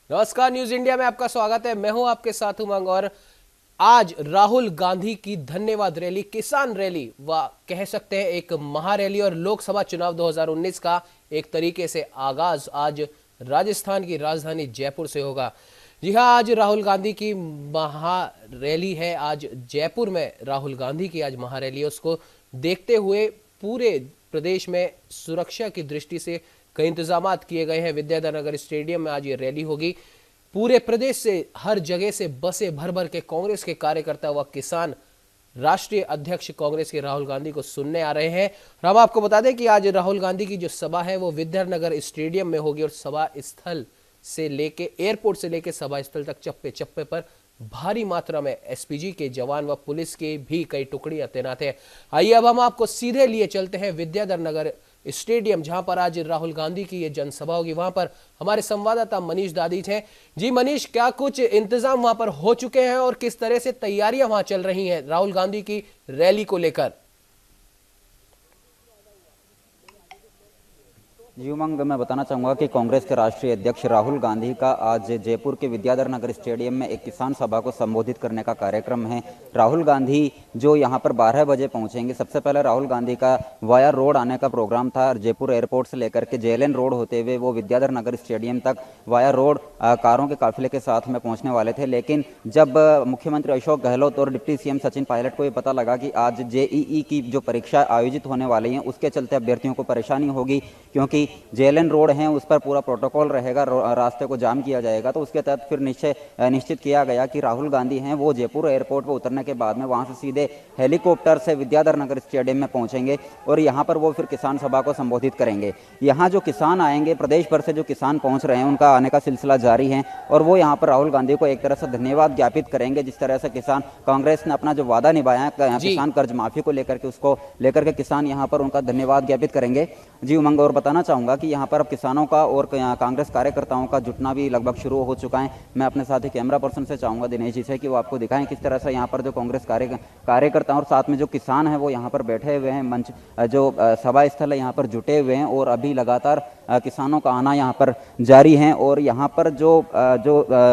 नमस्कार, news India में आपका स्वागत है। मैं हूं आपके साथ उमंग। और आज राहुल गांधी की धन्यवाद रैली, किसान रैली व कह सकते हैं एक महारैली और लोकसभा चुनाव 2019 का एक तरीके से आगाज आज राजस्थान की राजधानी जयपुर से होगा। जी हां, आज राहुल गांधी की महारैली है। आज जयपुर में राहुल गांधी की आज महारैली है। उसको देखते हुए पूरे प्रदेश में सुरक्षा की दृष्टि से कई इंतजाम किए गए हैं। विद्याधर नगर स्टेडियम में आज ये रैली होगी। पूरे प्रदेश से हर जगह से बसें भर भर के कांग्रेस के कार्यकर्ता व किसान राष्ट्रीय अध्यक्ष कांग्रेस के राहुल गांधी को सुनने आ रहे हैं। और हम आपको बता दें कि आज राहुल गांधी की जो सभा है वो विद्यानगर स्टेडियम में होगी और सभा स्थल से लेके एयरपोर्ट से लेके सभा स्थल तक चप्पे चप्पे पर भारी मात्रा में एसपीजी के जवान व पुलिस के भी कई टुकड़ियां तैनात है। आइए अब हम आपको सीधे लिए चलते हैं विद्याधर नगर स्टेडियम, जहां पर आज राहुल गांधी की ये जनसभा होगी। वहां पर हमारे संवाददाता मनीष दादीज हैं। जी मनीष, क्या कुछ इंतजाम वहां पर हो चुके हैं और किस तरह से तैयारियां वहां चल रही हैं राहुल गांधी की रैली को लेकर? जी उमंग, मैं बताना चाहूँगा कि कांग्रेस के राष्ट्रीय अध्यक्ष राहुल गांधी का आज जयपुर के विद्याधर नगर स्टेडियम में एक किसान सभा को संबोधित करने का कार्यक्रम है। राहुल गांधी जो यहाँ पर 12 बजे पहुँचेंगे। सबसे पहले राहुल गांधी का वाया रोड आने का प्रोग्राम था। जयपुर एयरपोर्ट से लेकर के जेएलएन रोड होते हुए वो विद्याधर नगर स्टेडियम तक वाया रोड कारों के काफिले के साथ में पहुँचने वाले थे। लेकिन जब मुख्यमंत्री अशोक गहलोत और डिप्टी सीएम सचिन पायलट को ये पता लगा कि आज जेईई की जो परीक्षा आयोजित होने वाली है उसके चलते अभ्यर्थियों को परेशानी होगी, क्योंकि जेएलएन रोड है उस पर पूरा प्रोटोकॉल रहेगा, रास्ते को जाम किया जाएगा। तो उसके तहत फिर निश्चित किया गया कि राहुल गांधी हैं वो जयपुर एयरपोर्ट पर उतरने के बाद में वहां से सीधे हेलीकॉप्टर से विद्याधर नगर स्टेडियम में पहुंचेंगे और यहां पर वो फिर किसान सभा को संबोधित करेंगे। यहाँ जो किसान आएंगे, प्रदेश भर से जो किसान पहुंच रहे हैं, उनका आने का सिलसिला जारी है और वो यहाँ पर राहुल गांधी को एक तरह से धन्यवाद ज्ञापित करेंगे। जिस तरह से किसान कांग्रेस ने अपना जो वादा निभाया है किसान कर्ज माफी को लेकर के, उसको लेकर के किसान यहाँ पर उनका धन्यवाद ज्ञापित करेंगे। जी उमंग, और बताना चाहूंगा कि यहाँ पर अब किसानों का और कांग्रेस कार्यकर्ताओं का जुटना भी लगभग शुरू हो चुका है। मैं अपने साथी कैमरा पर्सन से चाहूंगा दिनेश जी से कि वो आपको दिखाएं किस तरह से यहाँ पर जो कांग्रेस कार्यकर्ता और साथ में जो किसान है वो यहाँ पर बैठे हुए हैं, मंच जो सभा स्थल है यहाँ पर जुटे हुए हैं और अभी लगातार किसानों का आना यहाँ पर जारी है। और यहाँ पर जो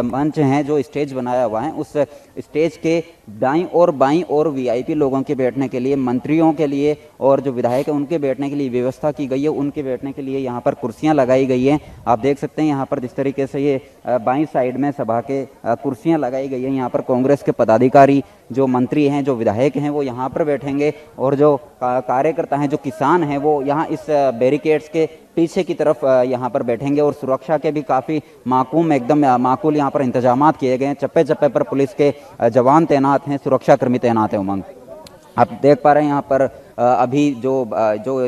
मंच है, जो स्टेज बनाया हुआ है, उस स्टेज के दाईं और बाईं और वीआईपी लोगों के बैठने के लिए, मंत्रियों के लिए और जो विधायक है उनके बैठने के लिए व्यवस्था की गई है। उनके बैठने के लिए यहाँ पर कुर्सियां लगाई गई हैं। आप देख सकते हैं यहाँ पर जिस तरीके से ये बाईं साइड में सभा के कुर्सियां लगाई गई हैं। यहाँ पर कांग्रेस के पदाधिकारी, जो मंत्री हैं, जो विधायक हैं, वो यहाँ पर बैठेंगे और जो कार्यकर्ता हैं, जो किसान हैं, वो यहाँ इस बैरिकेड्स के पीछे की तरफ यहाँ पर बैठेंगे। और सुरक्षा के भी काफ़ी एकदम माकूल यहाँ पर इंतजामात किए गए हैं। चप्पे चप्पे पर पुलिस के जवान तैनात हैं, सुरक्षाकर्मी तैनात हैं। उमंग, आप देख पा रहे हैं यहाँ पर अभी जो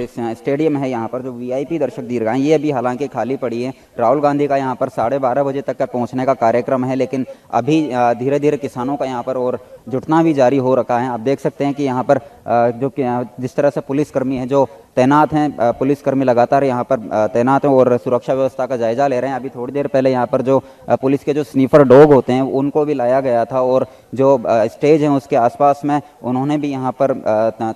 स्टेडियम है, यहाँ पर जो वीआईपी दर्शक दीर्घाएं, ये अभी हालांकि खाली पड़ी है। राहुल गांधी का यहाँ पर 12:30 बजे तक का पहुँचने का कार्यक्रम है, लेकिन अभी धीरे धीरे किसानों का यहाँ पर और जुटना भी जारी हो रखा है। आप देख सकते हैं कि यहाँ पर जिस तरह से पुलिसकर्मी हैं जो तैनात हैं, पुलिसकर्मी लगातार यहाँ पर तैनात हैं और सुरक्षा व्यवस्था का जायजा ले रहे हैं। अभी थोड़ी देर पहले यहाँ पर जो पुलिस के जो स्नीफर डॉग होते हैं उनको भी लाया गया था और जो स्टेज है उसके आसपास में उन्होंने भी यहाँ पर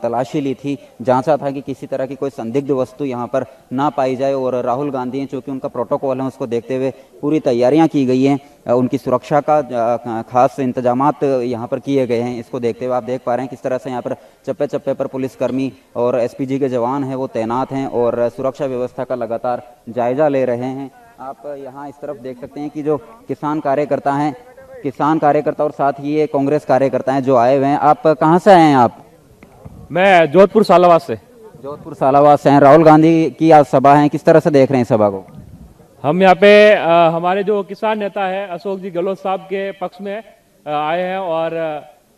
तलाशी ली थी, जांचा था कि किसी तरह की कोई संदिग्ध वस्तु यहाँ पर ना पाई जाए। और राहुल गांधी हैं, चूँकि उनका प्रोटोकॉल है, उसको देखते हुए पूरी तैयारियां की गई हैं। उनकी सुरक्षा का खास इंतजामात यहाँ पर किए गए हैं। इसको देखते हुए आप देख पा रहे हैं किस तरह से यहाँ पर चप्पे चप्पे पर पुलिसकर्मी और एसपीजी के जवान हैं वो तैनात हैं और सुरक्षा व्यवस्था का लगातार जायजा ले रहे हैं। आप यहाँ इस तरफ देख सकते हैं कि जो किसान कार्यकर्ता हैं, किसान कार्यकर्ता और साथ ही ये कांग्रेस कार्यकर्ता हैं जो आए हुए हैं। आप कहाँ से आए हैं? आप? मैं जोधपुर सालावास से। जोधपुर सालावास से हैं। राहुल गांधी की आज सभा है, किस तरह से देख रहे हैं सभा को? हम यहाँ पे हमारे जो किसान नेता है अशोक जी गहलोत साहब के पक्ष में आए हैं और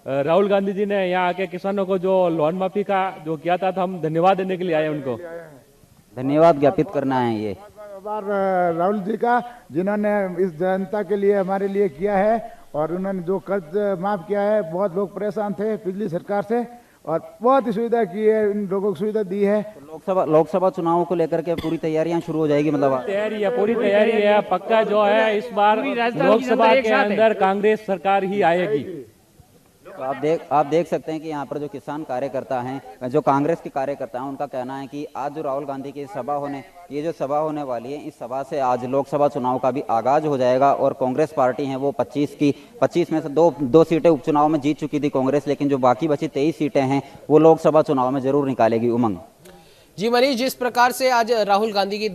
राहुल गांधी जी ने यहाँ आके किसानों को जो लोन माफी का जो किया था, तो हम धन्यवाद देने के लिए आए हैं। उनको धन्यवाद ज्ञापित करना है ये राहुल जी का, जिन्होंने इस जनता के लिए हमारे लिए किया है और उन्होंने जो कर्ज माफ किया है। बहुत लोग परेशान थे पिछली सरकार से और बहुत ही सुविधा की है, इन लोगों को सुविधा दी है। तो लोकसभा चुनावों को लेकर के पूरी तैयारियां शुरू हो जाएगी, मतलब तैयारी है, पूरी तैयारी है। पक्का जो है इस बार लोकसभा के अंदर कांग्रेस सरकार ही आएगी। तो आप देख सकते हैं कि यहाँ पर जो किसान कार्यकर्ता हैं, जो कांग्रेस के कार्यकर्ता हैं, उनका कहना है कि आज जो राहुल गांधी की ये जो सभा होने वाली है, इस सभा से आज लोकसभा चुनाव का भी आगाज हो जाएगा। और कांग्रेस पार्टी है वो 25 में से दो सीटें उपचुनाव में जीत चुकी थी कांग्रेस, लेकिन जो बाकी बची 23 सीटें हैं वो लोकसभा चुनाव में जरूर निकालेगी। उमंग जी मनीष, जिस प्रकार से आज राहुल गांधी की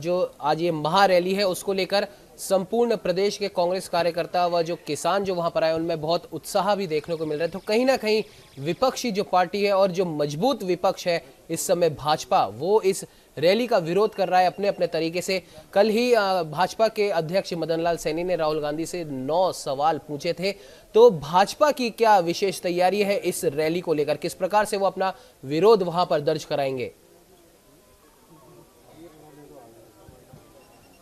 जो आज ये महारैली है उसको लेकर संपूर्ण प्रदेश के कांग्रेस कार्यकर्ता व जो किसान जो वहां पर आए उनमें बहुत उत्साह भी देखने को मिल रहा है। तो कहीं ना कहीं विपक्षी जो पार्टी है और जो मजबूत विपक्ष है इस समय भाजपा, वो इस रैली का विरोध कर रहा है अपने अपने तरीके से। कल ही भाजपा के अध्यक्ष मदन लाल सैनी ने राहुल गांधी से 9 सवाल पूछे थे। तो भाजपा की क्या विशेष तैयारी है इस रैली को लेकर, किस प्रकार से वो अपना विरोध वहां पर दर्ज कराएंगे?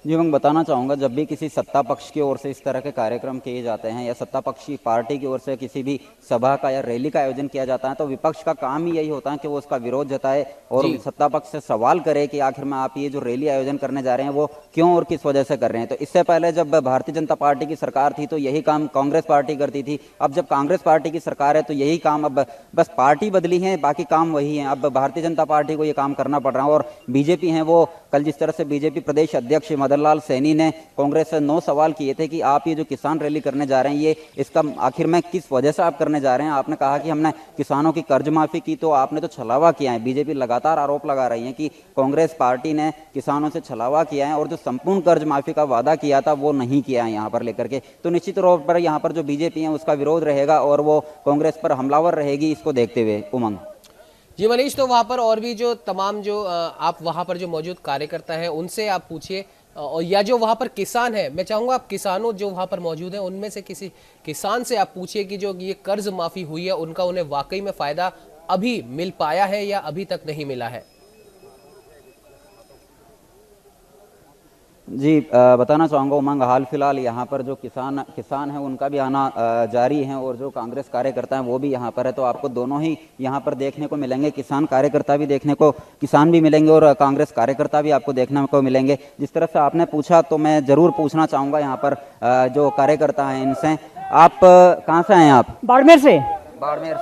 जी मैं बताना चाहूँगा, जब भी किसी सत्ता पक्ष की ओर से इस तरह के कार्यक्रम किए जाते हैं या सत्ता पक्ष की पार्टी की ओर से किसी भी सभा का या रैली का आयोजन किया जाता है, तो विपक्ष का काम ही यही होता है कि वो उसका विरोध जताए और सत्ता पक्ष से सवाल करे कि आखिर में आप ये जो रैली आयोजन करने जा रहे हैं वो क्यों और किस वजह से कर रहे हैं। तो इससे पहले जब भारतीय जनता पार्टी की सरकार थी तो यही काम कांग्रेस पार्टी करती थी। अब जब कांग्रेस पार्टी की सरकार है तो यही काम, अब बस पार्टी बदली है, बाकी काम वही है। अब भारतीय जनता पार्टी को ये काम करना पड़ रहा है। और बीजेपी है वो, कल जिस तरह से बीजेपी प्रदेश अध्यक्ष मदन लाल सैनी ने कांग्रेस से 9 सवाल किए थे कि आप ये जो किसान रैली करने जा रहे हैं ये इसका आखिर में किस वजह से आप करने जा रहे हैं। आपने कहा कि हमने किसानों की कर्ज माफी की, तो आपने तो छलावा किया है। बीजेपी लगातार आरोप लगा रही है कि कांग्रेस पार्टी ने किसानों से छलावा किया है और जो संपूर्ण कर्ज माफी का वादा किया था वो नहीं किया है यहाँ पर लेकर के। तो निश्चित तौर पर यहाँ पर जो बीजेपी है उसका विरोध रहेगा और वो कांग्रेस पर हमलावर रहेगी, इसको देखते हुए। उमंग जी मनीष, तो वहां पर और भी जो तमाम जो आप वहां पर जो मौजूद कार्यकर्ता हैं उनसे आप पूछिए, और या जो वहां पर किसान है, मैं चाहूंगा आप किसानों जो वहां पर मौजूद हैं उनमें से किसी किसान से आप पूछिए कि जो ये कर्ज माफी हुई है उनका उन्हें वाकई में फायदा अभी मिल पाया है या अभी तक नहीं मिला है। जी बताना चाहूँगा उमंग, हाल फिलहाल यहाँ पर जो किसान है उनका भी आना जारी है और जो कांग्रेस कार्यकर्ता हैं वो भी यहाँ पर है। तो आपको दोनों ही यहाँ पर देखने को मिलेंगे, किसान भी मिलेंगे और कांग्रेस कार्यकर्ता भी आपको देखने को मिलेंगे। जिस तरह से आपने पूछा तो मैं जरूर पूछना चाहूँगा यहाँ पर जो कार्यकर्ता हैं इनसे, आप कहाँ से आए? आप बाड़मेर से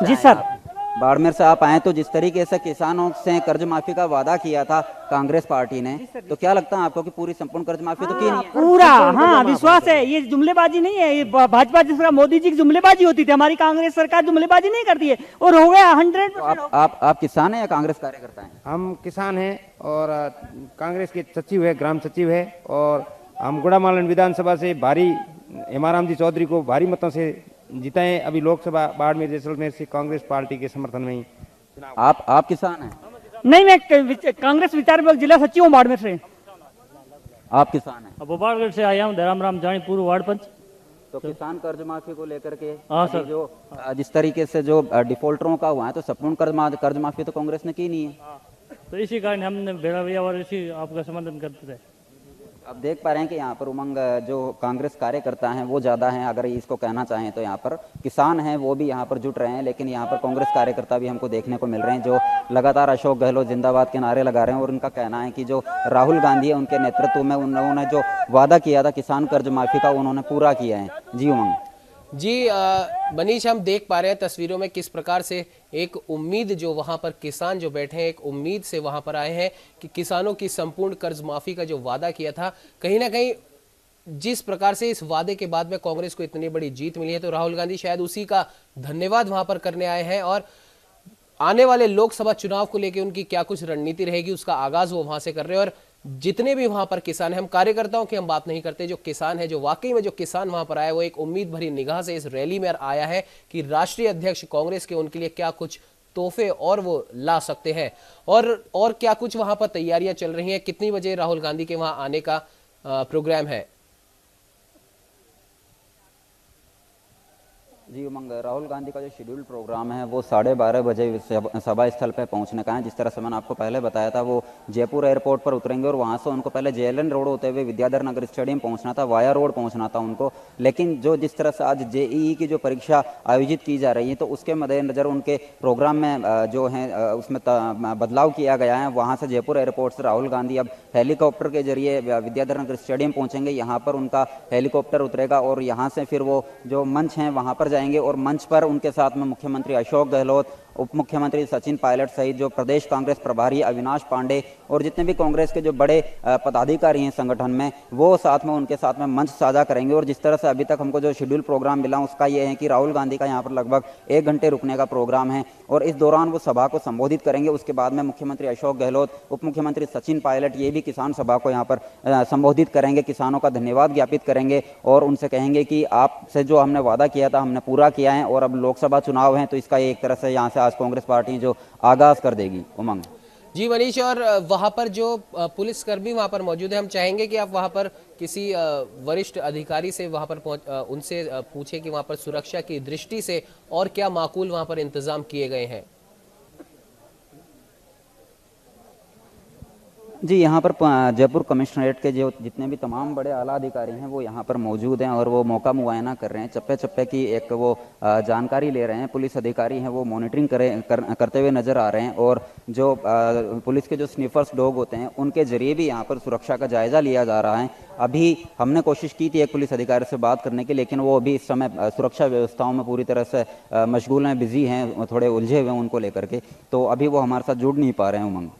जी सर। बाड़मेर से आप आए, तो जिस तरीके से किसानों से कर्ज माफी का वादा किया था कांग्रेस पार्टी ने, तो क्या लगता है आपको कि पूरी संपूर्ण कर्ज माफी तो की नहीं है? पूरा हाँ विश्वास है, ये जुमलेबाजी नहीं है। ये भाजपा जिस तरह मोदी जी की जुमलेबाजी होती थी, हमारी कांग्रेस सरकार जुमलेबाजी नहीं करती है और हो गया 100%। तो आप किसान हैं या कांग्रेस कार्यकर्ता हैं? हम किसान हैं और कांग्रेस के सचिव है, ग्राम सचिव है, और हम गुड़ामालन विधानसभा से भारी हेमाराम जी चौधरी को भारी मतों से जिताए। अभी लोकसभा बाड़मेर जैसलमेर से कांग्रेस पार्टी के समर्थन में ही। आप किसान हैं? नहीं, मैं कांग्रेस विचार विभाग जिला सचिव हूँ बाड़मेर से। आप किसान हैं? भोपालगढ़ से आया हूँ, धराम जानीपुर वार्ड पंच। तो किसान कर्ज माफी को लेकर के हाँ सर, जो जिस तरीके से जो डिफॉल्टरों का हुआ है, तो संपूर्ण कर्ज माफी तो कांग्रेस ने की नहीं है। तो इसी कारण हमने भेड़ा भैया और इसी आपका समर्थन करते थे। अब देख पा रहे हैं कि यहाँ पर उमंग जो कांग्रेस कार्यकर्ता हैं वो ज़्यादा हैं, अगर इसको कहना चाहें तो। यहाँ पर किसान हैं वो भी यहाँ पर जुट रहे हैं, लेकिन यहाँ पर कांग्रेस कार्यकर्ता भी हमको देखने को मिल रहे हैं जो लगातार अशोक गहलोत जिंदाबाद के नारे लगा रहे हैं। और उनका कहना है कि जो राहुल गांधी है उनके नेतृत्व में उन्होंने जो वादा किया था किसान कर्ज माफी का, उन्होंने पूरा किया है। जी उमंग जी मनीष, हम देख पा रहे हैं तस्वीरों में किस प्रकार से एक उम्मीद जो वहां पर किसान जो बैठे हैं, एक उम्मीद से वहां पर आए हैं कि किसानों की संपूर्ण कर्ज माफी का जो वादा किया था, कहीं ना कहीं जिस प्रकार से इस वादे के बाद में कांग्रेस को इतनी बड़ी जीत मिली है, तो राहुल गांधी शायद उसी का धन्यवाद वहां पर करने आए हैं। और आने वाले लोकसभा चुनाव को लेकर उनकी क्या कुछ रणनीति रहेगी उसका आगाज वो वहां से कर रहे हैं। और जितने भी वहां पर किसान हैं, हम कार्यकर्ताओं की हम बात नहीं करते, जो किसान है, जो वाकई में जो किसान वहां पर आए, वो एक उम्मीद भरी निगाह से इस रैली में आया है कि राष्ट्रीय अध्यक्ष कांग्रेस के उनके लिए क्या कुछ तोहफे और वो ला सकते हैं और क्या कुछ वहां पर तैयारियां चल रही हैं। कितनी बजे राहुल गांधी के वहां आने का प्रोग्राम है? जी उमंग, राहुल गांधी का जो शेड्यूल्ड प्रोग्राम है वो 12:30 बजे सभा स्थल पर पहुंचने का है। जिस तरह से मैंने आपको पहले बताया था, वो जयपुर एयरपोर्ट पर उतरेंगे और वहां से उनको पहले JLN रोड होते हुए विद्याधर नगर स्टेडियम पहुंचना था, वाया रोड पहुंचना था उनको। लेकिन जो जिस तरह से आज JEE की जो परीक्षा आयोजित की जा रही है, तो उसके मद्देनजर उनके प्रोग्राम में जो है उसमें बदलाव किया गया है। वहाँ से जयपुर एयरपोर्ट से राहुल गांधी अब हेलीकॉप्टर के जरिए विद्याधर नगर स्टेडियम पहुँचेंगे। यहाँ पर उनका हेलीकॉप्टर उतरेगा और यहाँ से फिर वो जो मंच है वहाँ पर जाएंगे और मंच पर उनके साथ में मुख्यमंत्री अशोक गहलोत, उप मुख्यमंत्री सचिन पायलट सहित जो प्रदेश कांग्रेस प्रभारी अविनाश पांडे और जितने भी कांग्रेस के जो बड़े पदाधिकारी हैं संगठन में, वो साथ में उनके साथ में मंच साझा करेंगे। और जिस तरह से अभी तक हमको जो शेड्यूल प्रोग्राम मिला उसका ये है कि राहुल गांधी का यहाँ पर लगभग 1 घंटे रुकने का प्रोग्राम है और इस दौरान वो सभा को संबोधित करेंगे। उसके बाद में मुख्यमंत्री अशोक गहलोत, उप मुख्यमंत्री सचिन पायलट ये भी किसान सभा को यहाँ पर संबोधित करेंगे, किसानों का धन्यवाद ज्ञापित करेंगे और उनसे कहेंगे कि आपसे जो हमने वादा किया था हमने पूरा किया है और अब लोकसभा चुनाव हैं तो इसका एक तरह से यहाँ से आज कांग्रेस पार्टी जो आगाज कर देगी। उमंग जी मनीष, और वहां पर जो पुलिसकर्मी वहां पर मौजूद है, हम चाहेंगे कि आप वहां पर किसी वरिष्ठ अधिकारी से वहां पर उनसे पूछें कि वहां पर सुरक्षा की दृष्टि से और क्या माकूल वहां पर इंतजाम किए गए हैं। जी, यहाँ पर जयपुर कमिश्नरेट के जो जितने भी तमाम बड़े आला अधिकारी हैं वो यहाँ पर मौजूद हैं और वो मौका मुआयना कर रहे हैं, चप्पे चप्पे की एक वो जानकारी ले रहे हैं। पुलिस अधिकारी हैं वो मॉनिटरिंग करते हुए नज़र आ रहे हैं और जो पुलिस के जो स्निफर्स डॉग होते हैं उनके जरिए भी यहाँ पर सुरक्षा का जायज़ा लिया जा रहा है। अभी हमने कोशिश की थी एक पुलिस अधिकारी से बात करने की, लेकिन वो अभी इस समय सुरक्षा व्यवस्थाओं में पूरी तरह से मशगूल हैं, बिजी हैं, थोड़े उलझे हुए हैं उनको लेकर के, तो अभी वो हमारे साथ जुड़ नहीं पा रहे हैं। उमंग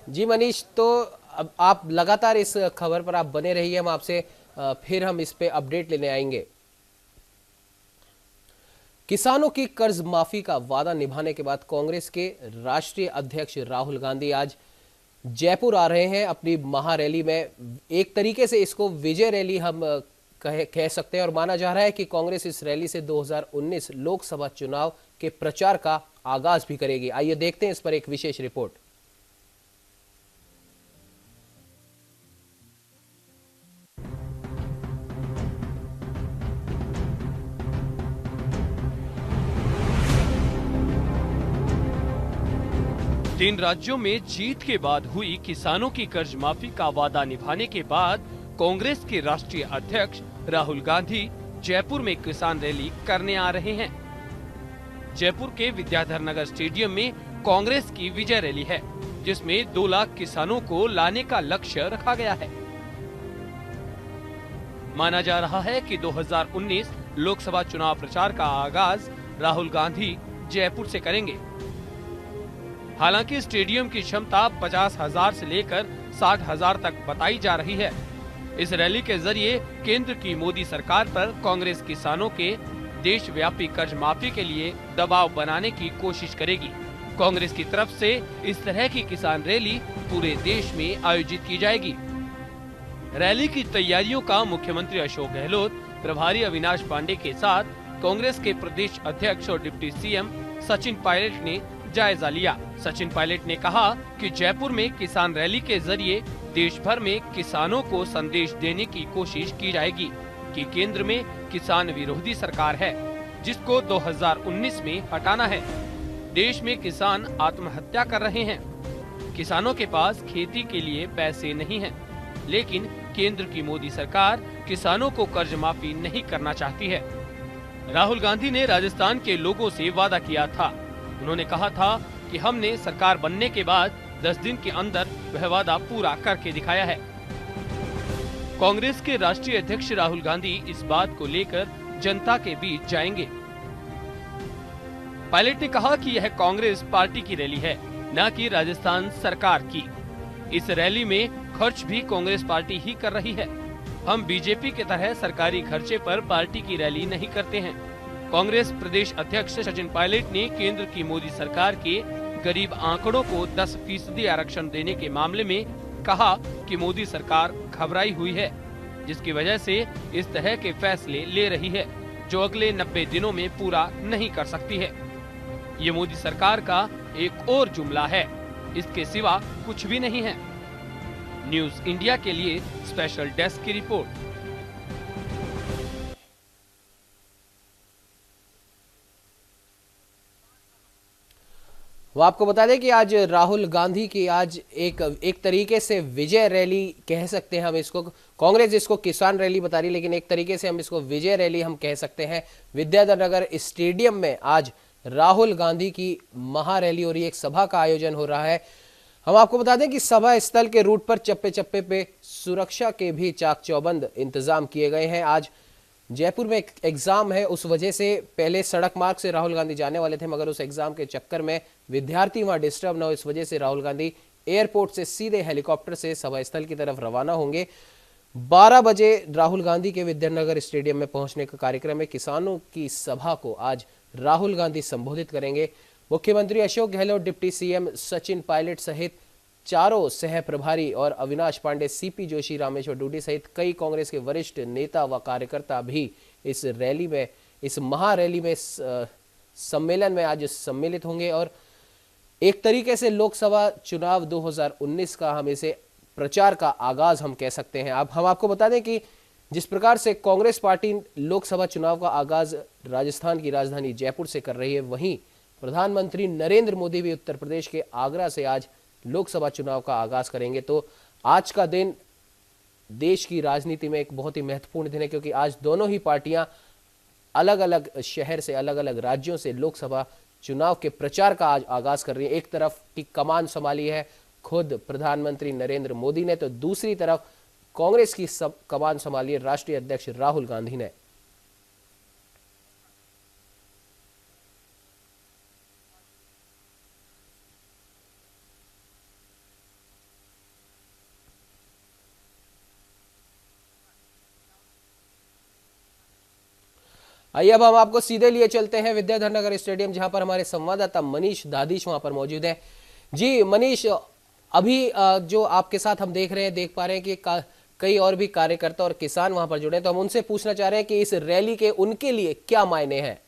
जी मनीष, तो अब आप लगातार इस खबर पर आप बने रहिए, हम आपसे फिर हम इस पे अपडेट लेने आएंगे। किसानों की कर्ज माफी का वादा निभाने के बाद कांग्रेस के राष्ट्रीय अध्यक्ष राहुल गांधी आज जयपुर आ रहे हैं अपनी महारैली में। एक तरीके से इसको विजय रैली हम कह सकते हैं और माना जा रहा है कि कांग्रेस इस रैली से 2019 लोकसभा चुनाव के प्रचार का आगाज भी करेगी। आइए देखते हैं इस पर एक विशेष रिपोर्ट। तीन राज्यों में जीत के बाद हुई किसानों की कर्ज माफी का वादा निभाने के बाद कांग्रेस के राष्ट्रीय अध्यक्ष राहुल गांधी जयपुर में किसान रैली करने आ रहे हैं। जयपुर के विद्याधर नगर स्टेडियम में कांग्रेस की विजय रैली है, जिसमें 2 लाख किसानों को लाने का लक्ष्य रखा गया है। माना जा रहा है कि 2019 लोकसभा चुनाव प्रचार का आगाज राहुल गांधी जयपुर से करेंगे। हालांकि स्टेडियम की क्षमता 50,000 से लेकर 60,000 तक बताई जा रही है। इस रैली के जरिए केंद्र की मोदी सरकार पर कांग्रेस किसानों के देशव्यापी कर्ज माफी के लिए दबाव बनाने की कोशिश करेगी। कांग्रेस की तरफ से इस तरह की किसान रैली पूरे देश में आयोजित की जाएगी। रैली की तैयारियों का मुख्यमंत्री अशोक गहलोत, प्रभारी अविनाश पांडे के साथ कांग्रेस के प्रदेश अध्यक्ष और डिप्टी सीएम सचिन पायलट ने जायजा लिया। सचिन पायलट ने कहा कि जयपुर में किसान रैली के जरिए देश भर में किसानों को संदेश देने की कोशिश की जाएगी कि केंद्र में किसान विरोधी सरकार है, जिसको 2019 में हटाना है। देश में किसान आत्महत्या कर रहे हैं। किसानों के पास खेती के लिए पैसे नहीं हैं, लेकिन केंद्र की मोदी सरकार किसानों को कर्ज माफी नहीं करना चाहती है। राहुल गांधी ने राजस्थान के लोगों से वादा किया था। उन्होंने कहा था कि हमने सरकार बनने के बाद 10 दिन के अंदर वह वादा पूरा करके दिखाया है। कांग्रेस के राष्ट्रीय अध्यक्ष राहुल गांधी इस बात को लेकर जनता के बीच जाएंगे। पायलट ने कहा कि यह कांग्रेस पार्टी की रैली है, न कि राजस्थान सरकार की। इस रैली में खर्च भी कांग्रेस पार्टी ही कर रही है। हम बीजेपी की तरह सरकारी खर्चे पर पार्टी की रैली नहीं करते हैं। कांग्रेस प्रदेश अध्यक्ष सचिन पायलट ने केंद्र की मोदी सरकार के गरीब आंकड़ों को 10% आरक्षण देने के मामले में कहा कि मोदी सरकार घबराई हुई है, जिसकी वजह से इस तरह के फैसले ले रही है जो अगले 90 दिनों में पूरा नहीं कर सकती है। ये मोदी सरकार का एक और जुमला है, इसके सिवा कुछ भी नहीं है। न्यूज इंडिया के लिए स्पेशल डेस्क की रिपोर्ट। वो आपको बता दें कि आज राहुल गांधी की आज एक तरीके से विजय रैली कह सकते हैं हम इसको। कांग्रेस इसको किसान रैली बता रही, लेकिन एक तरीके से हम इसको विजय रैली हम कह सकते हैं। विद्याधर नगर स्टेडियम में आज राहुल गांधी की महारैली हो रही है, एक सभा का आयोजन हो रहा है। हम आपको बता दें कि सभा स्थल के रूट पर चप्पे चप्पे पे सुरक्षा के भी चाक चौबंद इंतजाम किए गए हैं। आज जयपुर में एक एग्जाम है, उस वजह से पहले सड़क मार्ग से राहुल गांधी जाने वाले थे, मगर उस एग्जाम के चक्कर में विद्यार्थी वहां डिस्टर्ब ना हो, इस वजह से राहुल गांधी एयरपोर्ट से सीधे हेलीकॉप्टर से सभा स्थल की तरफ रवाना होंगे। 12 बजे राहुल गांधी के विद्यानगर स्टेडियम में पहुंचने का कार्यक्रम है। किसानों की सभा को आज राहुल गांधी संबोधित करेंगे। मुख्यमंत्री अशोक गहलोत, डिप्टी सीएम सचिन पायलट सहित चारों सह प्रभारी और अविनाश पांडे, सीपी जोशी, रामेश्वर डूडी सहित कई कांग्रेस के वरिष्ठ नेता व कार्यकर्ता भी इस रैली में, इस महारैली में, सम्मेलन में आज सम्मिलित होंगे। और एक तरीके से लोकसभा चुनाव 2019 का हम इसे प्रचार का आगाज हम कह सकते हैं। अब हम आपको बता दें कि जिस प्रकार से कांग्रेस पार्टी लोकसभा चुनाव का आगाज राजस्थान की राजधानी जयपुर से कर रही है, वहीं प्रधानमंत्री नरेंद्र मोदी भी उत्तर प्रदेश के आगरा से आज लोकसभा चुनाव का आगाज करेंगे। तो आज का दिन देश की राजनीति में एक बहुत ही महत्वपूर्ण दिन है, क्योंकि आज दोनों ही पार्टियां अलग अलग शहर से, अलग अलग राज्यों से लोकसभा चुनाव के प्रचार का आज आगाज कर रही है। एक तरफ की कमान संभाली है खुद प्रधानमंत्री नरेंद्र मोदी ने, तो दूसरी तरफ कांग्रेस की कमान संभाली है राष्ट्रीय अध्यक्ष राहुल गांधी ने। आइए अब हम आपको सीधे लिए चलते हैं विद्याधर नगर स्टेडियम, जहां पर हमारे संवाददाता मनीष दादिश वहां पर मौजूद है। जी मनीष, अभी जो आपके साथ हम देख पा रहे हैं कि कई और भी कार्यकर्ता और किसान वहां पर जुड़े हैं, तो हम उनसे पूछना चाह रहे हैं कि इस रैली के उनके लिए क्या मायने हैं।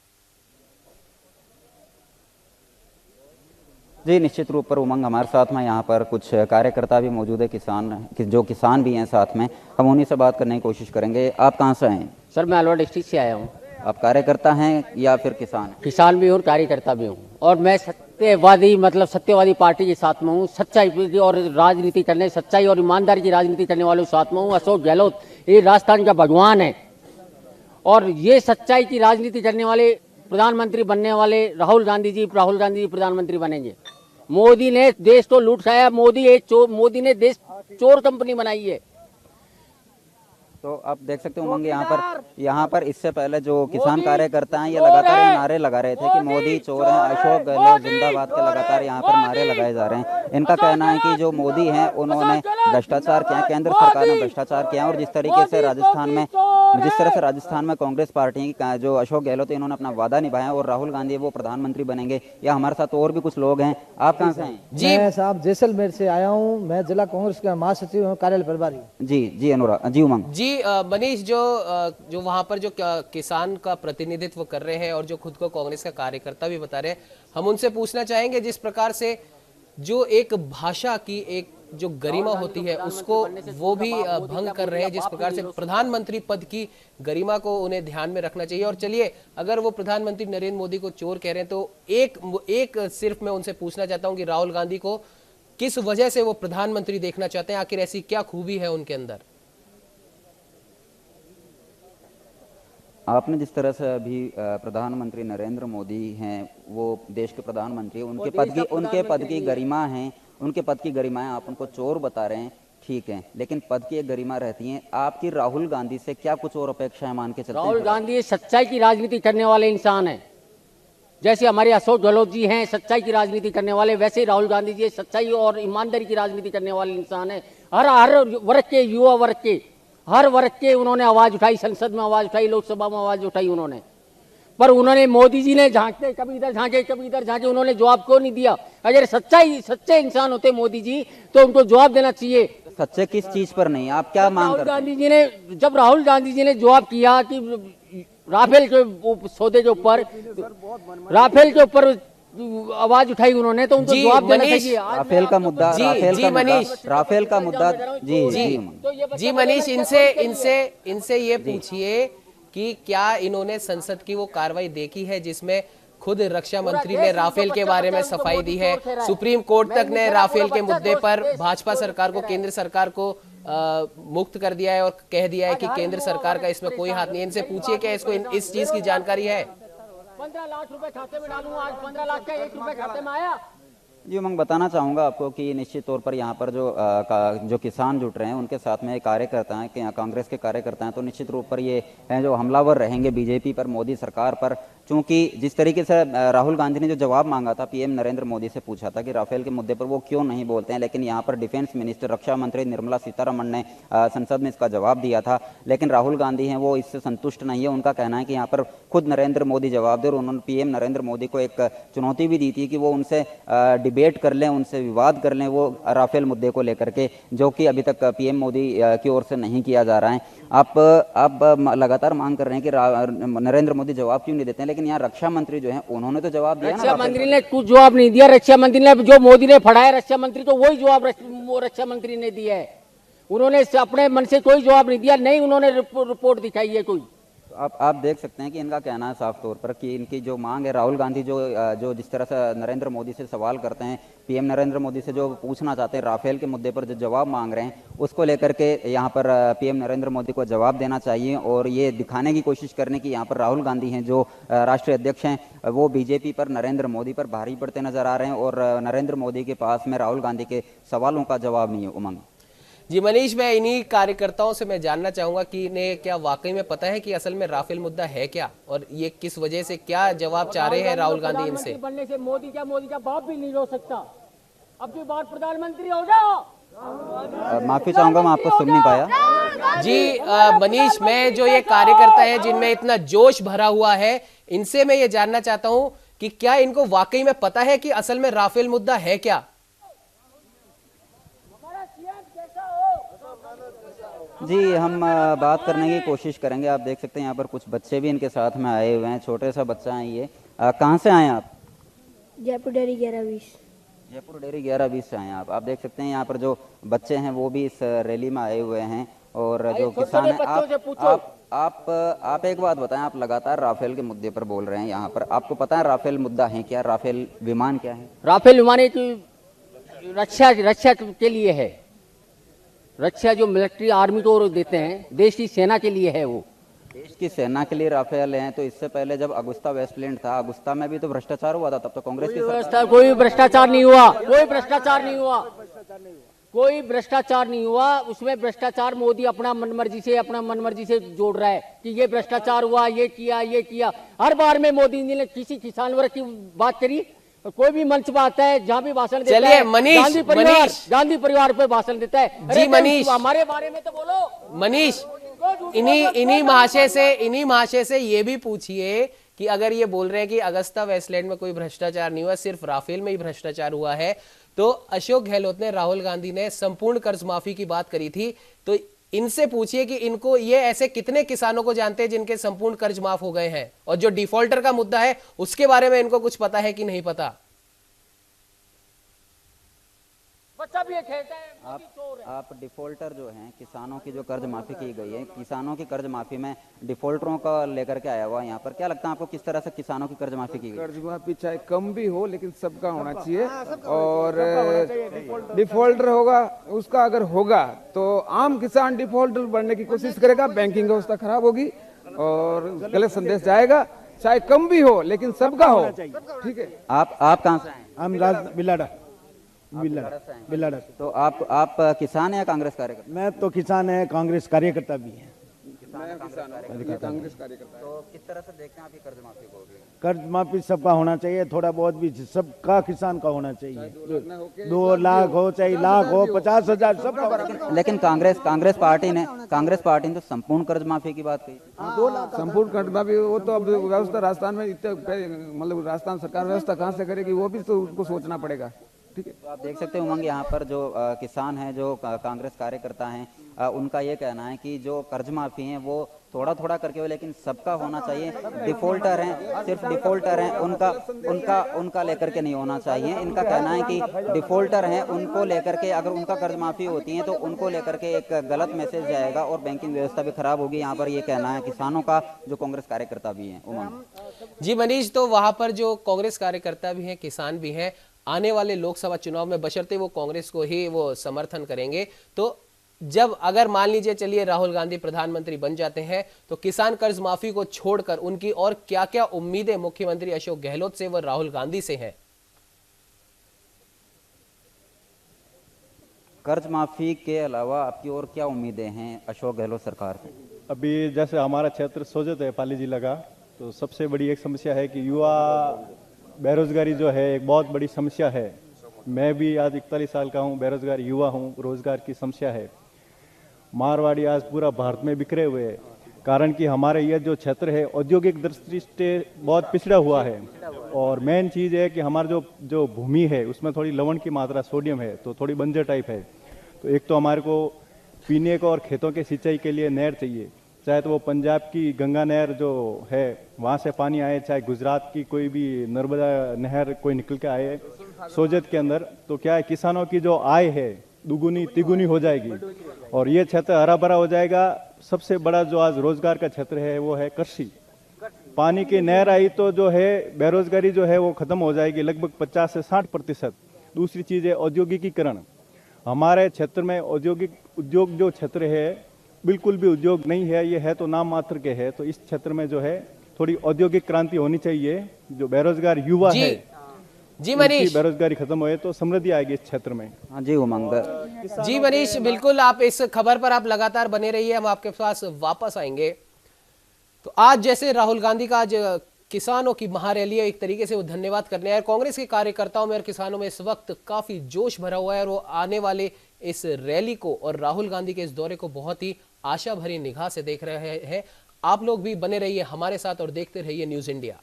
जी निश्चित रूप पर उमंग, हमारे साथ में यहाँ पर कुछ कार्यकर्ता भी मौजूद है, जो किसान भी हैं साथ में, हम उन्हीं से बात करने की कोशिश करेंगे। आप कहाँ से हैं? सर मैं अलवर डिस्ट्रिक्ट से आया हूँ। आप कार्यकर्ता हैं या फिर किसान? किसान भी हूँ, कार्यकर्ता भी हूँ, और मैं सत्यवादी पार्टी के साथ में हूँ। सच्चाई और राजनीति करने, सच्चाई और ईमानदारी की राजनीति करने वालों के साथ में हूँ। अशोक गहलोत ये राजस्थान का भगवान है, और ये सच्चाई की राजनीति करने वाले प्रधानमंत्री बनने वाले राहुल गांधी जी प्रधानमंत्री बनेंगे। मोदी ने देश को लूट खाया, मोदी ने देश चोर कंपनी बनाई है। तो आप देख सकते हो उमंग, यहाँ पर इससे पहले जो किसान कार्यकर्ता हैं ये लगातार ये नारे लगा रहे थे कि मोदी चोर हैं, अशोक गहलोत जिंदाबाद के लगातार यहाँ पर नारे लगाए जा रहे हैं। इनका कहना है कि जो मोदी हैं उन्होंने भ्रष्टाचार किया, केंद्र सरकार ने भ्रष्टाचार किया, और जिस तरह से राजस्थान में कांग्रेस पार्टी का जो अशोक गहलोत इन्होंने अपना वादा निभाया और राहुल गांधी वो प्रधानमंत्री बनेंगे। या हमारे साथ और भी कुछ लोग हैं। आप कहाँ से हैं? जी मैं साहब जैसलमेर से आया हूँ, मैं जिला कांग्रेस का महासचिव हूँ, कार्यालय प्रभारी। जी अनुराग जी। उमंग जी मनीष, जो वहां पर जो किसान का प्रतिनिधित्व कर रहे हैं और जो खुद को कांग्रेस का कार्यकर्ता भी बता रहे हैं, हम उनसे पूछना चाहेंगे जिस प्रकार से जो एक भाषा की एक जो गरिमा होती है उसको वो भी भंग कर रहे हैं, जिस प्रकार से प्रधानमंत्री पद की गरिमा को उन्हें ध्यान में रखना चाहिए। और चलिए, अगर वो प्रधानमंत्री नरेंद्र मोदी को चोर कह रहे हैं तो एक सिर्फ मैं उनसे पूछना चाहता हूं कि राहुल गांधी को किस वजह से वो प्रधानमंत्री देखना चाहते हैं, आखिर ऐसी क्या खूबी है उनके अंदर? आपने जिस तरह से अभी प्रधानमंत्री नरेंद्र मोदी हैं, वो देश के प्रधानमंत्री, उनके पद की गरिमा है, उनके पद की गरिमाएं आप उनको चोर बता रहे हैं, ठीक है, लेकिन पद की एक गरिमा रहती है। आपकी राहुल गांधी से क्या कुछ और अपेक्षाएं मान के चलते हैं? राहुल गांधी सच्चाई की राजनीति करने वाले इंसान है। जैसे हमारे अशोक गहलोत जी हैं सच्चाई की राजनीति करने वाले, वैसे ही राहुल गांधी जी सच्चाई और ईमानदारी की राजनीति करने वाले इंसान है। हर वर्ग के, युवा वर्ग के, हर वर्ग के उन्होंने आवाज उठाई, संसद में आवाज उठाई, लोकसभा में आवाज उठाई उन्होंने। पर उन्होंने, मोदी जी ने झांकते कभी इधर झांके कभी इधर झांके, उन्होंने जवाब क्यों नहीं दिया? अगर सच्चे इंसान होते मोदी जी तो उनको जवाब देना चाहिए। सच्चे किस चीज पर नहीं, आप क्या मांग करते हैं? जब राहुल गांधी जी ने जवाब किया कि राफेल के सौदे के ऊपर, राफेल के ऊपर आवाज उठाई उन्होंने, तो उनको जवाब देना चाहिए। राफेल का मुद्दा, राफेल का मुद्दा। जी मनीष, इनसे ये पूछिए कि क्या इन्होंने संसद की वो कार्रवाई देखी है जिसमें खुद रक्षा मंत्री ने राफेल के बारे में सफाई दी है, सुप्रीम कोर्ट तक ने राफेल के मुद्दे पर भाजपा सरकार को, केंद्र सरकार को मुक्त कर दिया है और कह दिया है कि केंद्र सरकार का इसमें कोई हाथ नहीं है। इनसे पूछिए क्या इसको इस चीज की जानकारी है? 15 लाख रुपए खाते में डालूं, आज 15 लाख का 1 रुपए खाते में आया? जी मैं बताना चाहूँगा आपको कि निश्चित तौर पर यहाँ पर जो किसान जुट रहे हैं उनके साथ में कार्यकर्ता हैं कि कांग्रेस के कार्यकर्ता हैं, तो निश्चित रूप पर ये हैं जो हमलावर रहेंगे बीजेपी पर, मोदी सरकार पर। क्योंकि जिस तरीके से राहुल गांधी ने जो जवाब मांगा था, पीएम नरेंद्र मोदी से पूछा था कि राफेल के मुद्दे पर वो क्यों नहीं बोलते हैं, लेकिन यहाँ पर डिफेंस मिनिस्टर, रक्षा मंत्री निर्मला सीतारमण ने संसद में इसका जवाब दिया था। लेकिन राहुल गांधी हैं वो इससे संतुष्ट नहीं है। उनका कहना है कि यहाँ पर खुद नरेंद्र मोदी जवाब दे, और उन्होंने पीएम नरेंद्र मोदी को एक चुनौती भी दी थी कि वो उनसे डिबेट कर लें, उनसे विवाद कर लें वो राफेल मुद्दे को लेकर के, जो कि अभी तक पीएम मोदी की ओर से नहीं किया जा रहा है। आप लगातार मांग कर रहे हैं कि नरेंद्र मोदी जवाब क्यों नहीं देते हैं, लेकिन यहाँ रक्षा मंत्री जो है उन्होंने तो जवाब दिया। रक्षा मंत्री ने कुछ जवाब नहीं दिया। रक्षा मंत्री ने जो मोदी ने फड़ाया रक्षा मंत्री, तो वही जवाब रक्षा मंत्री ने दिया है। उन्होंने अपने मन से कोई जवाब नहीं दिया, नहीं उन्होंने रिपोर्ट दिखाई है कोई। आप देख सकते हैं कि इनका कहना है साफ तौर पर कि इनकी जो मांग है, राहुल गांधी जो जिस तरह से नरेंद्र मोदी से सवाल करते हैं, पीएम नरेंद्र मोदी से जो पूछना चाहते हैं राफेल के मुद्दे पर जो जवाब मांग रहे हैं, उसको लेकर के यहाँ पर पीएम नरेंद्र मोदी को जवाब देना चाहिए और ये दिखाने की कोशिश करने की यहाँ पर राहुल गांधी हैं जो राष्ट्रीय अध्यक्ष हैं, वो बीजेपी पर, नरेंद्र मोदी पर भारी पड़ते नजर आ रहे हैं और नरेंद्र मोदी के पास में राहुल गांधी के सवालों का जवाब नहीं है। उमंग जी मनीष, मैं इन्हीं कार्यकर्ताओं से मैं जानना चाहूंगा कि इन्हें क्या वाकई में पता है कि असल में राफेल मुद्दा है क्या, और ये किस वजह से, क्या जवाब चाह रहे हैं राहुल गांधी इनसे? बनने से मोदी का बाप भी नहीं रो सकता। अब की बार प्रधानमंत्री हो जाओ। माफी चाहूंगा, मैं आपको सुन नहीं पाया। जी मनीष, मैं जो ये कार्यकर्ता है जिनमें इतना जोश भरा हुआ है, इनसे मैं ये जानना चाहता हूं कि क्या इनको वाकई में पता है कि असल में राफेल मुद्दा है क्या? जी हम बात करने की कोशिश करेंगे। आप देख सकते हैं यहाँ पर कुछ बच्चे भी इनके साथ में आए हुए हैं, छोटे सा बच्चा है ये। कहाँ से आए आप? जयपुर डेयरी 11-20। जयपुर डेयरी 11-20 से आए हैं आप देख सकते हैं यहाँ पर जो बच्चे हैं वो भी इस रैली में आए हुए हैं और जो किसान है। आप एक बात बताएं, आप लगातार राफेल के मुद्दे पर बोल रहे हैं यहाँ पर, आपको पता है राफेल मुद्दा है क्या? राफेल विमान क्या है? राफेल विमान एक रक्षा के लिए है। रक्षा जो मिलिट्री आर्मी को देते हैं, देश की सेना के लिए है। वो देश की सेना के लिए राफेल हैं। तो इससे पहले जब अगुस्ता वेस्टलैंड था, अगुस्ता में भी तो भ्रष्टाचार हुआ था, तब तो कांग्रेस की कोई भ्रष्टाचार नहीं हुआ। कोई भ्रष्टाचार नहीं हुआ। कोई भ्रष्टाचार नहीं हुआ। उसमें भ्रष्टाचार मोदी अपना मनमर्जी से जोड़ रहा है कि ये भ्रष्टाचार हुआ, ये किया। हर बार में मोदी जी ने किसी किसान वर्ग की बात करी। कोई भी मंच पर आता है, जहाँ भी भाषण देता है, गांधी परिवार पे भाषण देता है। जी मनीष, हमारे बारे में तो बोलो। मनीष, इन्हीं महाशय से ये भी पूछिए कि अगर ये बोल रहे हैं कि अगस्ता वेस्टलैंड में कोई भ्रष्टाचार नहीं हुआ, सिर्फ राफेल में ही भ्रष्टाचार हुआ है, तो अशोक गहलोत ने, राहुल गांधी ने संपूर्ण कर्ज माफी की बात करी थी, तो इनसे पूछिए कि इनको ये ऐसे कितने किसानों को जानते हैं जिनके संपूर्ण कर्ज माफ हो गए हैं, और जो डिफॉल्टर का मुद्दा है उसके बारे में इनको कुछ पता है कि नहीं पता? बच्चा भी खेलता है। आप डिफॉल्टर जो हैं, किसानों की जो कर्ज माफी की गई है, किसानों की कर्ज माफी में डिफॉल्टरों का लेकर के आया हुआ यहाँ पर, क्या लगता है आपको किस तरह से किसानों की कर्ज माफी की गई? कर्ज माफी चाहे कम भी हो लेकिन सबका होना चाहिए, और डिफॉल्टर होगा उसका अगर होगा तो आम किसान डिफॉल्टर बनने की कोशिश करेगा, बैंकिंग व्यवस्था खराब होगी और गलत संदेश जाएगा। चाहे कम भी हो लेकिन सबका हो। ठीक है। आप कहाँ से आए? हम बिलाड़ा। तो आप किसान हैं या कांग्रेस कार्यकर्ता? मैं तो किसान है, कांग्रेस कार्यकर्ता भी है। कांग्रेस कार्यकर्ता। तो किस तरह से देखते हैं आप ये कर्ज माफी को? कर्ज माफी सबका होना चाहिए, थोड़ा बहुत भी सबका किसान का होना चाहिए। 2 लाख हो चाहे लाख हो, 50,000 सबका। लेकिन कांग्रेस पार्टी ने तो संपूर्ण कर्ज माफी की बात कही। संपूर्ण कर्ज माफी, वो तो अब व्यवस्था राजस्थान में मतलब राजस्थान सरकार व्यवस्था कहाँ से करेगी, वो भी तो उनको सोचना पड़ेगा। ठीक है। तो आप देख सकते हैं उमंग, यहाँ पर जो किसान हैं, जो कांग्रेस कार्यकर्ता हैं, उनका ये कहना है कि जो कर्ज माफी है वो थोड़ा थोड़ा करके हो, लेकिन सबका होना चाहिए। डिफॉल्टर हैं, सिर्फ डिफॉल्टर हैं, उनका लेकर के नहीं होना चाहिए। इनका कहना है कि डिफॉल्टर हैं, उनको लेकर के अगर उनका कर्ज माफी होती है तो उनको लेकर के एक गलत मैसेज जाएगा और बैंकिंग व्यवस्था भी खराब होगी। यहाँ पर ये कहना है किसानों का, जो कांग्रेस कार्यकर्ता भी हैं। उमंग जी मनीष, तो वहां पर जो कांग्रेस कार्यकर्ता भी हैं, किसान भी हैं, आने वाले लोकसभा चुनाव में बशर्ते वो कांग्रेस को ही वो समर्थन करेंगे, तो जब अगर मान लीजिए चलिए राहुल गांधी प्रधानमंत्री बन जाते हैं, तो किसान कर्ज माफी को छोड़कर उनकी और क्या क्या उम्मीदें मुख्यमंत्री अशोक गहलोत से व राहुल गांधी से हैं? कर्ज माफी के अलावा आपकी और क्या उम्मीदें हैं अशोक गहलोत सरकार से? अभी जैसे हमारा क्षेत्र सोजत है पाली जिला का, तो सबसे बड़ी एक समस्या है कि युवा बेरोजगारी जो है एक बहुत बड़ी समस्या है। मैं भी आज 41 साल का हूँ, बेरोजगार युवा हूँ, रोजगार की समस्या है। मारवाड़ी आज पूरा भारत में बिखरे हुए हैं, कारण कि हमारे यह जो क्षेत्र है औद्योगिक दृष्टि से बहुत पिछड़ा हुआ है। और मेन चीज़ है कि हमारा जो भूमि है उसमें थोड़ी लवण की मात्रा, सोडियम है, तो थोड़ी बंजर टाइप है। तो एक तो हमारे को पीने को और खेतों के सिंचाई के लिए नहर चाहिए, चाहे तो वो पंजाब की गंगा नहर जो है वहाँ से पानी आए, चाहे गुजरात की कोई भी नर्मदा नहर कोई निकल के आए सोजत के अंदर, तो क्या है किसानों की जो आय है दुगुनी तिगुनी हो जाएगी और ये क्षेत्र हरा भरा हो जाएगा। सबसे बड़ा जो आज रोजगार का क्षेत्र है वो है कृषि। पानी की नहर आई तो जो है बेरोजगारी जो है वो खत्म हो जाएगी लगभग 50 से 60%। दूसरी चीज़ है औद्योगिकीकरण। हमारे क्षेत्र में उद्योग जो क्षेत्र है बिल्कुल भी उद्योग नहीं है, ये है तो नाम मात्र के है। तो इस क्षेत्र में जो है थोड़ी औद्योगिक क्रांति होनी चाहिए। जो बेरोजगार युवा है जी मनीष, बेरोजगारी खत्म होए तो समृद्धि आएगी इस क्षेत्र में। हाँ जी उमंग। जी मनीष, बिल्कुल आप इस खबर पर आप लगातार बने रहिए, हम आपके पास वापस आएंगे। तो आज जैसे राहुल गांधी का आज किसानों की महारैली है, एक तरीके से वो धन्यवाद करने आए। कांग्रेस के कार्यकर्ताओं में और किसानों में इस वक्त काफी जोश भरा हुआ है और वो आने वाले इस रैली को और राहुल गांधी के इस दौरे को बहुत ही आशा भरी निगाह से देख रहे हैं। आप लोग भी बने रहिए हमारे साथ और देखते रहिए न्यूज़ इंडिया।